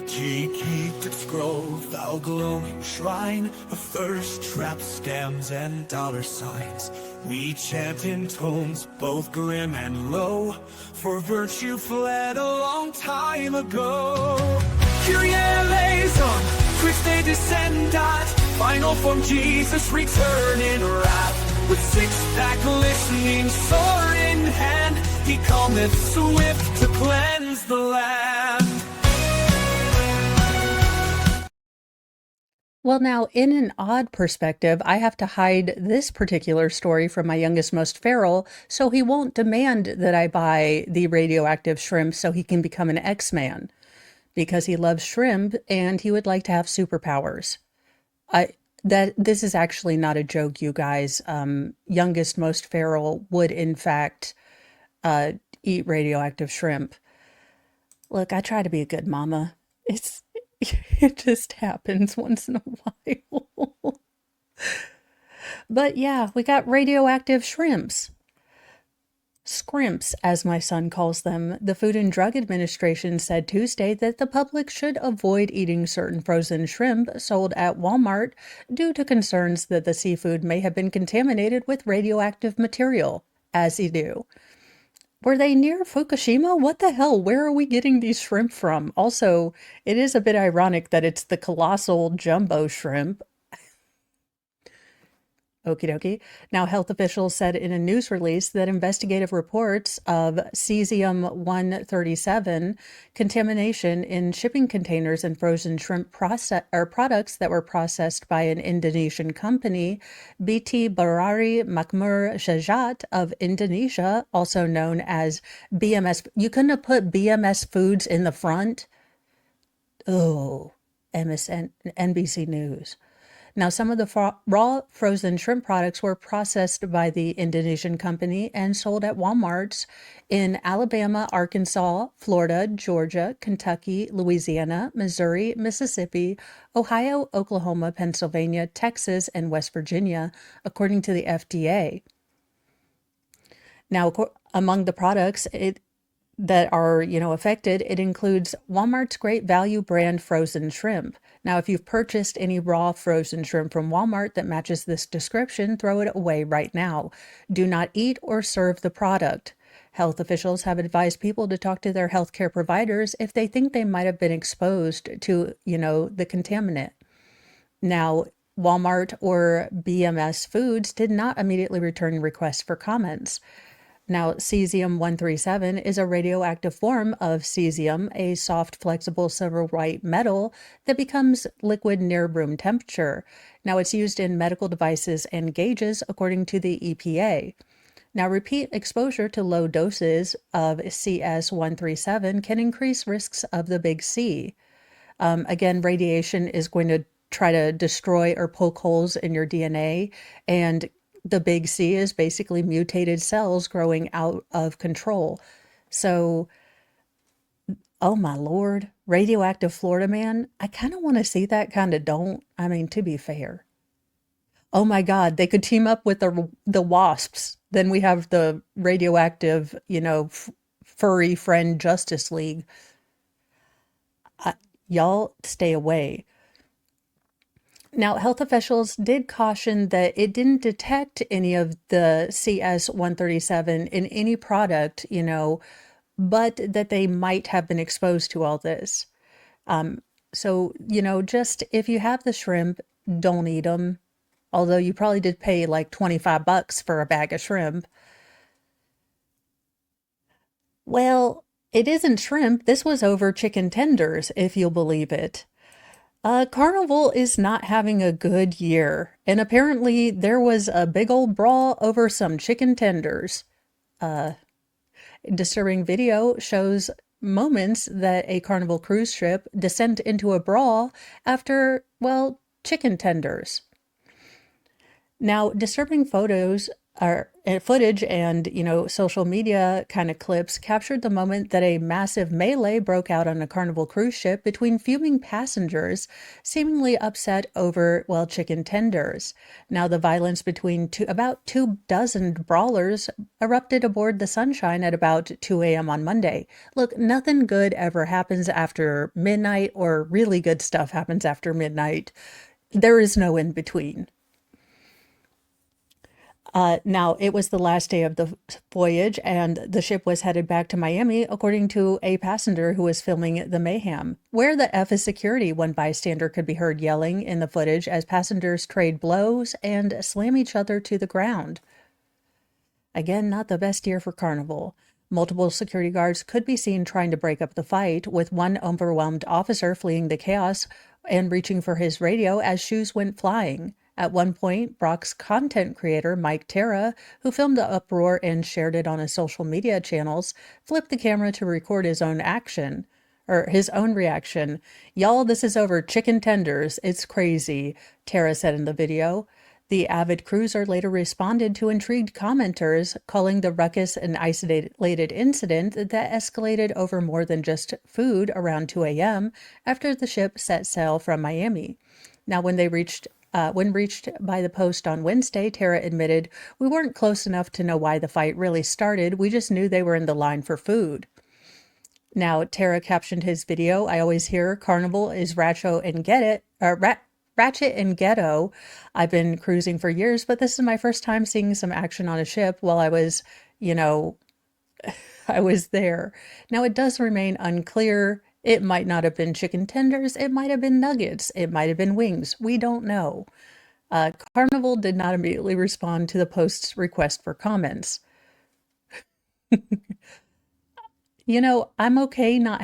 Keep its grove, thou glowing shrine of thirst traps, scams, and dollar signs. We chant in tones both grim and low, for virtue fled a long time ago. Kyrie eleison, Christe descendat, final form Jesus return in wrath. With six-pack glistening, sword in hand, he cometh swift to cleanse the land. Well, now, in an odd perspective, I have to hide this particular story from my youngest, most feral, so he won't demand that I buy the radioactive shrimp so he can become an X-Man, because he loves shrimp and he would like to have superpowers. This is actually not a joke, you guys. Youngest, most feral would, in fact, eat radioactive shrimp. Look, I try to be a good mama. It just happens once in a while. But yeah, we got radioactive shrimps. Scrimps, as my son calls them. The Food and Drug Administration said Tuesday that the public should avoid eating certain frozen shrimp sold at Walmart due to concerns that the seafood may have been contaminated with radioactive material, as you do. Were they near Fukushima? What the hell? Where are we getting these shrimp from? Also, it is a bit ironic that it's the colossal jumbo shrimp. Okie dokie. Now, health officials said in a news release that investigative reports of cesium-137 contamination in shipping containers and frozen shrimp products that were processed by an Indonesian company, BT Barari Makmur Shajat of Indonesia, also known as BMS. You couldn't have put BMS Foods in the front? Oh, NBC News. Now, some of the raw frozen shrimp products were processed by the Indonesian company and sold at Walmarts in Alabama, Arkansas, Florida, Georgia, Kentucky, Louisiana, Missouri, Mississippi, Ohio, Oklahoma, Pennsylvania, Texas, and West Virginia, according to the FDA. Now, among the products that are, affected, it includes Walmart's Great Value brand frozen shrimp. Now, if you've purchased any raw frozen shrimp from Walmart that matches this description, throw it away right now. Do not eat or serve the product. Health officials have advised people to talk to their healthcare providers if they think they might have been exposed to, the contaminant. Now, Walmart or BMS Foods did not immediately return requests for comments. Now, cesium-137 is a radioactive form of cesium, a soft, flexible silver-white metal that becomes liquid near room temperature. Now, it's used in medical devices and gauges, according to the EPA. Now, repeat exposure to low doses of CS-137 can increase risks of the big C. Again, radiation is going to try to destroy or poke holes in your DNA, and the big C is basically mutated cells growing out of control. So, oh my Lord, radioactive Florida man, I kind of want to see that, kind of don't. I mean, to be fair. Oh my God, they could team up with the wasps. Then we have the radioactive, furry friend Justice League. Y'all stay away. Now, health officials did caution that it didn't detect any of the CS-137 in any product, but that they might have been exposed to all this. So, just if you have the shrimp, don't eat them. Although you probably did pay like $25 for a bag of shrimp. Well, it isn't shrimp. This was over chicken tenders, if you'll believe it. Carnival is not having a good year, and apparently there was a big old brawl over some chicken tenders. Disturbing video shows moments that a Carnival cruise ship descent into a brawl after, chicken tenders. Now, disturbing photos are footage and, social media kind of clips captured the moment that a massive melee broke out on a Carnival cruise ship between fuming passengers, seemingly upset over, well, chicken tenders. Now, the violence between about 2 dozen brawlers erupted aboard the Sunshine at about 2 a.m. on Monday. Look, nothing good ever happens after midnight, or really good stuff happens after midnight. There is no in between. Now, it was the last day of the voyage, and the ship was headed back to Miami, according to a passenger who was filming the mayhem. Where the F is security? One bystander could be heard yelling in the footage as passengers trade blows and slam each other to the ground. Again, not the best year for Carnival. Multiple security guards could be seen trying to break up the fight, with one overwhelmed officer fleeing the chaos and reaching for his radio as shoes went flying. At one point, Brock's content creator, Mike Terra, who filmed the uproar and shared it on his social media channels, flipped the camera to record his own reaction. "Y'all, this is over chicken tenders. It's crazy," Terra said in the video. The avid cruiser later responded to intrigued commenters, calling the ruckus an isolated incident that escalated over more than just food around 2 a.m. after the ship set sail from Miami. Now, when reached by the Post on Wednesday, Tara admitted, "We weren't close enough to know why the fight really started. We just knew they were in the line for food." Now, Tara captioned his video, "I always hear Carnival is ratchet and ghetto. I've been cruising for years, but this is my first time seeing some action on a ship while I was, I was there." Now, it does remain unclear. It might not have been chicken tenders. It might have been nuggets. It might have been wings. We don't know. Carnival did not immediately respond to the Post's request for comments. I'm okay not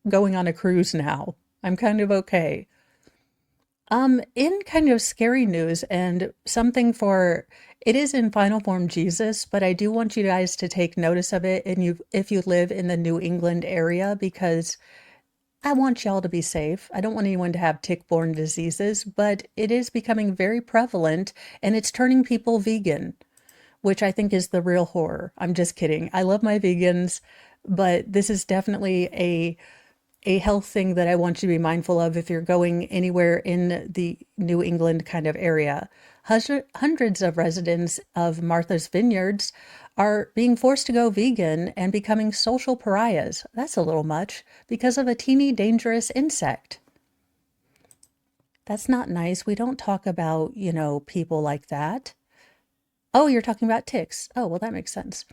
going on a cruise now. I'm kind of okay. In kind of scary news and something it is in final form Jesus, but I do want you guys to take notice of it if you live in the New England area, because I want y'all to be safe. I don't want anyone to have tick-borne diseases, but it is becoming very prevalent and it's turning people vegan, which I think is the real horror. I'm just kidding. I love my vegans, but this is definitely a health thing that I want you to be mindful of if you're going anywhere in the New England kind of area. Hundreds of residents of Martha's Vineyards are being forced to go vegan and becoming social pariahs. That's a little much, because of a teeny dangerous insect. That's not nice. We don't talk about, people like that. Oh, you're talking about ticks. Oh, well, that makes sense.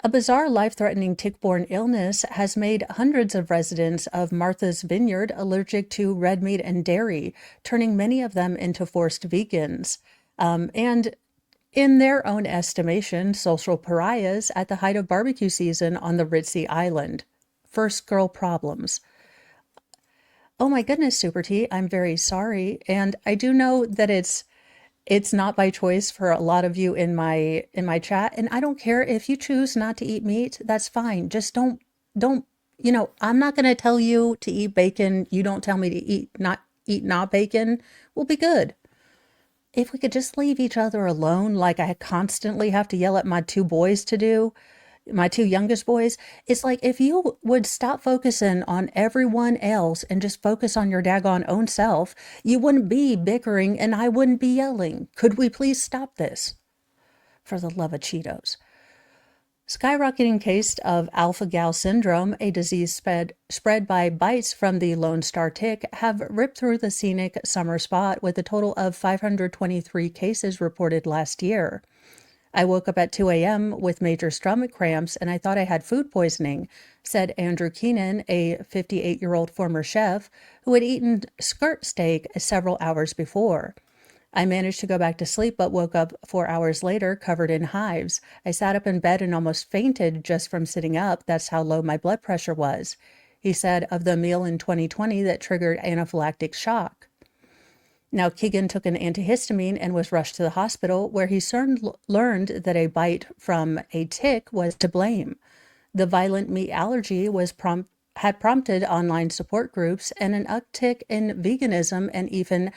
A bizarre life-threatening tick-borne illness has made hundreds of residents of Martha's Vineyard allergic to red meat and dairy, turning many of them into forced vegans. And in their own estimation, social pariahs at the height of barbecue season on the ritzy island. First girl problems. Oh my goodness, Super T, I'm very sorry. And I do know that it's not by choice for a lot of you in my chat, and I don't care if you choose not to eat meat. That's fine. Just don't I'm not going to tell you to eat bacon. You don't tell me to eat not bacon. We'll be good. If we could just leave each other alone, like I constantly have to yell at my 2 boys to do, my 2 youngest boys, it's like, if you would stop focusing on everyone else and just focus on your daggone own self, you wouldn't be bickering and I wouldn't be yelling. Could we please stop this? For the love of Cheetos. Skyrocketing case of alpha-gal syndrome, a disease spread by bites from the Lone Star tick, have ripped through the scenic summer spot, with a total of 523 cases reported last year. "I woke up at 2 a.m. with major stomach cramps and I thought I had food poisoning," said Andrew Keenan, a 58-year-old former chef who had eaten skirt steak several hours before. "I managed to go back to sleep but woke up 4 hours later covered in hives. I sat up in bed and almost fainted just from sitting up. That's how low my blood pressure was," he said of the meal in 2020 that triggered anaphylactic shock. Now, Keegan took an antihistamine and was rushed to the hospital, where he soon learned that a bite from a tick was to blame. The violent meat allergy had prompted online support groups and an uptick in veganism and even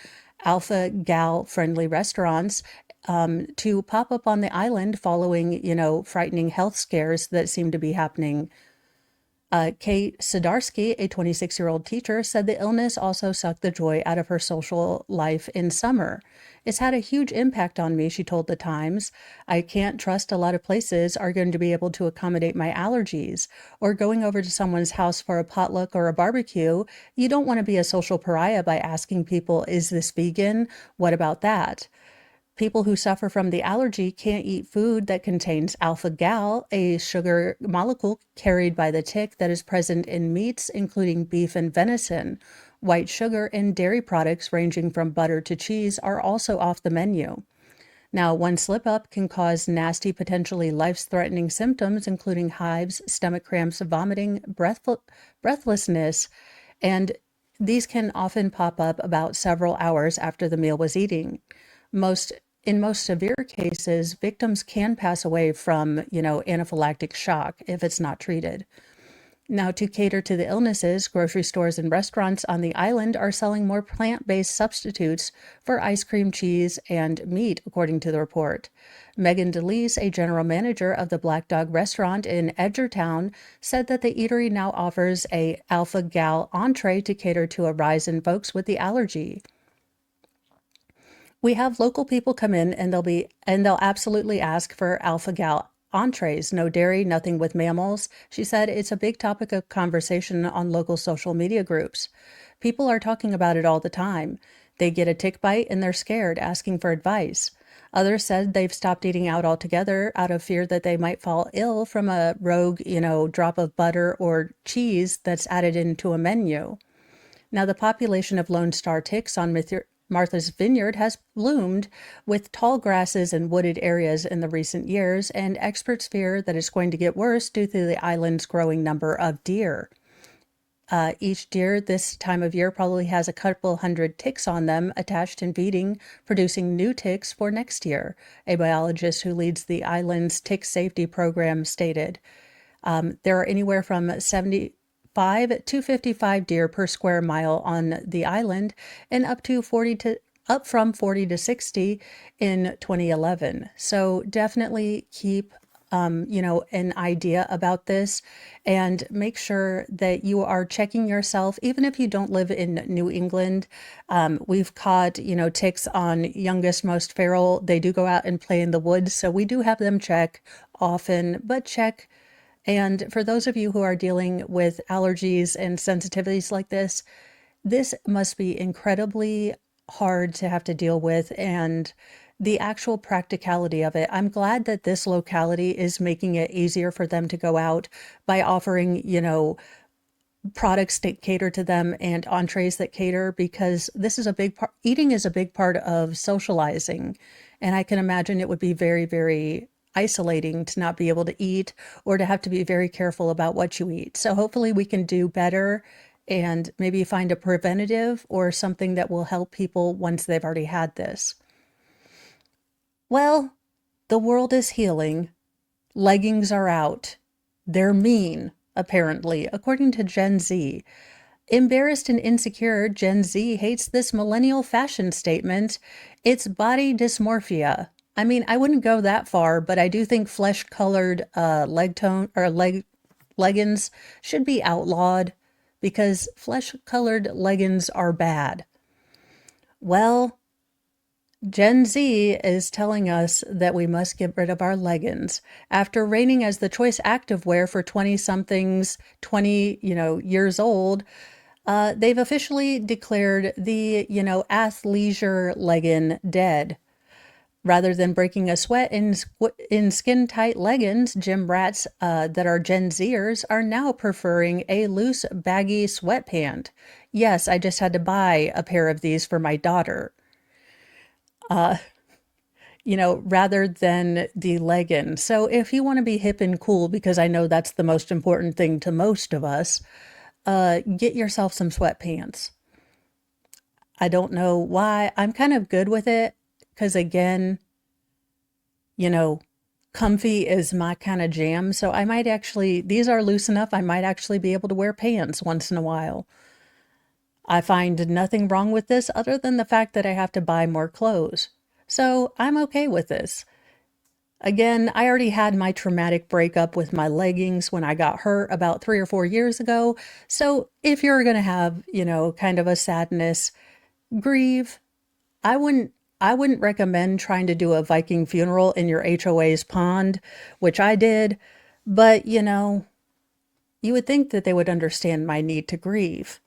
alpha gal friendly restaurants to pop up on the island following, frightening health scares that seem to be happening. Kate Sidarsky, a 26-year-old teacher, said the illness also sucked the joy out of her social life in summer. It's had a huge impact on me, she told The Times. I can't trust a lot of places are going to be able to accommodate my allergies. Or going over to someone's house for a potluck or a barbecue, you don't want to be a social pariah by asking people, is this vegan? What about that? People who suffer from the allergy can't eat food that contains alpha gal, a sugar molecule carried by the tick that is present in meats, including beef and venison. White sugar and dairy products ranging from butter to cheese are also off the menu. Now, one slip up can cause nasty, potentially life-threatening symptoms, including hives, stomach cramps, vomiting, breathlessness, and these can often pop up about several hours after the meal was eaten. In most severe cases, victims can pass away from, anaphylactic shock if it's not treated. Now, to cater to the illnesses, grocery stores and restaurants on the island are selling more plant-based substitutes for ice cream, cheese, and meat, according to the report. Megan DeLeese, a general manager of the Black Dog restaurant in Edgertown, said that the eatery now offers a alpha gal entree to cater to a rise in folks with the allergy. We have local people come in and they'll absolutely ask for alpha gal entrees, no dairy, nothing with mammals. She said it's a big topic of conversation on local social media groups. People are talking about it all the time. They get a tick bite and they're scared, asking for advice. Others said they've stopped eating out altogether out of fear that they might fall ill from a rogue, drop of butter or cheese that's added into a menu. Now, the population of Lone Star ticks on Martha's Vineyard has bloomed with tall grasses and wooded areas in the recent years, and experts fear that it's going to get worse due to the island's growing number of deer. Each deer this time of year probably has a couple hundred ticks on them attached and feeding, producing new ticks for next year, a biologist who leads the island's tick safety program stated. There are anywhere from 75 to 55 deer per square mile on the island, and up from 40 to 60 in 2011. So definitely keep an idea about this and make sure that you are checking yourself, even if you don't live in New England. We've caught, ticks on youngest, most feral. They do go out and play in the woods. So we do have them check often, but check. And for those of you who are dealing with allergies and sensitivities like this must be incredibly hard to have to deal with, and the actual practicality of it. I'm glad that this locality is making it easier for them to go out by offering, products that cater to them and entrees that cater, because this is a big part. Eating is a big part of socializing. And I can imagine it would be very, very isolating to not be able to eat or to have to be very careful about what you eat. So hopefully we can do better and maybe find a preventative or something that will help people once they've already had this. Well, the world is healing. Leggings are out. They're mean, apparently, according to Gen Z. Embarrassed and insecure, Gen Z hates this millennial fashion statement. It's body dysmorphia. I mean, I wouldn't go that far, but I do think flesh-colored leggings should be outlawed because flesh-colored leggings are bad. Well, Gen Z is telling us that we must get rid of our leggings. After reigning as the choice activewear for 20-somethings, 20, years old, they've officially declared the, athleisure legging dead. Rather than breaking a sweat in skin-tight leggings, gym rats that are Gen Zers are now preferring a loose, baggy sweatpant. Yes, I just had to buy a pair of these for my daughter. Rather than the legging. So if you want to be hip and cool, because I know that's the most important thing to most of us, get yourself some sweatpants. I don't know why. I'm kind of good with it because, again, comfy is my kind of jam. So I might actually, these are loose enough, I might actually be able to wear pants once in a while. I find nothing wrong with this other than the fact that I have to buy more clothes. So I'm okay with this. Again, I already had my traumatic breakup with my leggings when I got hurt about 3 or 4 years ago. So if you're going to have, kind of a sadness, grieve, I wouldn't I wouldn't recommend trying to do a Viking funeral in your HOA's pond, which I did, but you would think that they would understand my need to grieve.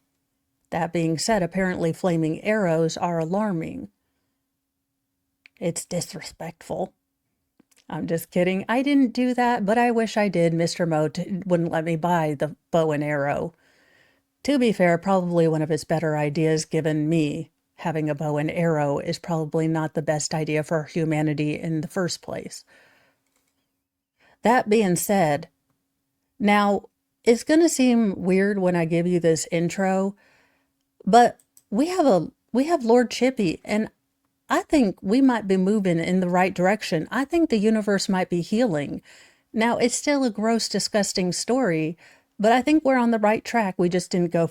That being said, apparently flaming arrows are alarming. It's disrespectful. I'm just kidding. I didn't do that, but I wish I did. Mr. Mo wouldn't let me buy the bow and arrow. To be fair, probably one of his better ideas, given me having a bow and arrow is probably not the best idea for humanity in the first place. That being said, now it's going to seem weird when I give you this intro, but we have Lord Chippy, and I think we might be moving in the right direction. I think the universe might be healing. Now, it's still a gross, disgusting story, but I think we're on the right track. We just didn't go far